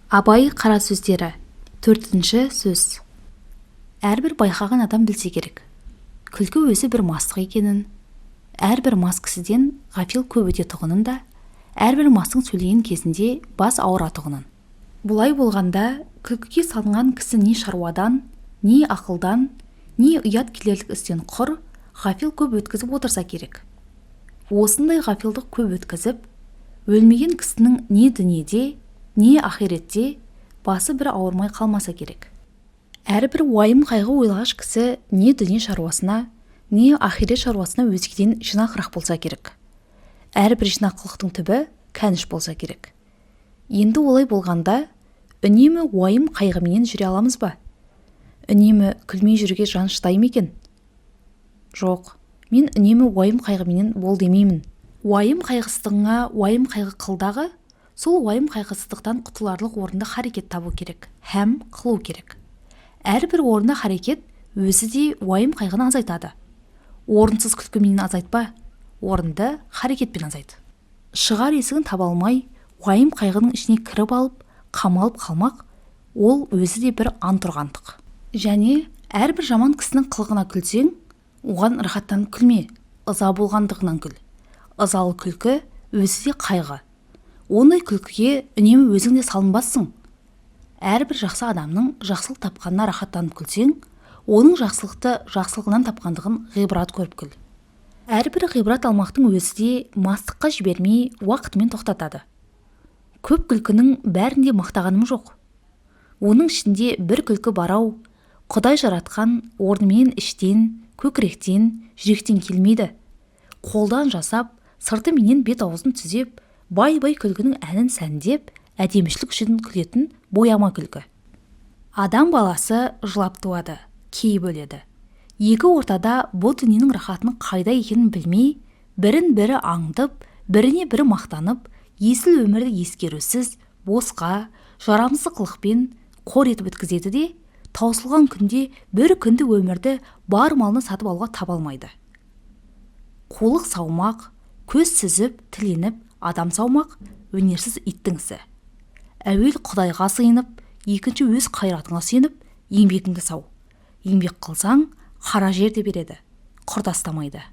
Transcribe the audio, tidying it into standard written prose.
Абай қара сөздері. 4-ші сөз. Әрбір байқаған адам білсе керек. Күлкі өзі бір мастық екенін, әрбір мас кісіден ғафил көп өтетұғынын да, әрбір мастың сөйлеген кезінде бас ауыратұғынын. Бұлай болғанда, күлкіге салынған кісі не шаруадан, не ақылдан, не ұят келерлік істен құр, ғафил көп өткізіп отырса керек. Осындай ғафилдық көп өткізіп, өлмеген кісінің не дүниеде, не ақиретте басы бір ауырмай қалмаса керек. Әрбір уайым қайғы ойлағыш кісі не дүние шаруасына, не ақирет шаруасына өзгеден жинақырақ болса керек. Әрбір жинақылықтың түбі кәніш болса керек. Енді олай болғанда, үнемі уайым қайғыменен жүре аламыз ба? Үнемі күлмей жүруге жан шыдай ма екен? Жоқ, мен үнемі уайым қайғыменен бол демеймін. Уайым қайғысыздығыңа уайым қайғы қылдағы, сол уайым қайғысыздықтан құтыларлық орынды харекет табу керек, һәм қылу керек. Әрбір орынды харекет өзі де уайым қайғыны азайтады. Орынсыз күлкіменен азайтпа, орынды харекетпен азайт. Шығар есігін таба алмай, уайым қайғының ішіне кіріп алып, қамалып қалмақ, ол өзі де бір антұрғандық. Және әрбір жаман кісінің қылығына күлсең, оған рахаттанып күлме, ыза болғандығынан күл. Ызалы күлкі өзі де қайғы. Ондай күлкіге үнемі өзің де салынбассың. Әрбір жақсы адамның жақсылық тапқанына рахаттанып күлсең, оның жақсылықты жақсылығынан тапқандығын ғибрат көріп күл. Әрбір ғибрат алмақтың өзі де мастыққа жібермей уақытымен тоқтатады. Көп күлкінің бәрінде мақтағаным жоқ. Оның ішінде бір күлкі барау, Құдай жаратқан орнымен іштен, көкіректен, жүректен келмейді. Қолдан жасап, сырты менен бет аузын түзеп, бай-бай күлкінің әнін сәндеп, әдемішілік үшін күлетін бояма күлкі. Адам баласы жылап туады, кейіп өледі. Екі ортада бұл дүниенің рахатының қайда екенін білмей, бірін-бірі аңдып, біріне-бірі мақтанып, есіл өмірді ескерусіз, босқа, жарамсыз қылықпен қор етіп өткізеді де, таусылған күнде бір күнді өмірді бар малны сатып алуға таба алмайды. Қолық саумақ, көз сүзіп, тіленіп, адам саумақ, өнерсіз иттің ісі. Әуел Құдайға сыйынып, екінші өз қайратыңа сүйеніп, еңбегіңді сау. Еңбек қылсаң, қара жерде береді, құр тастамайды.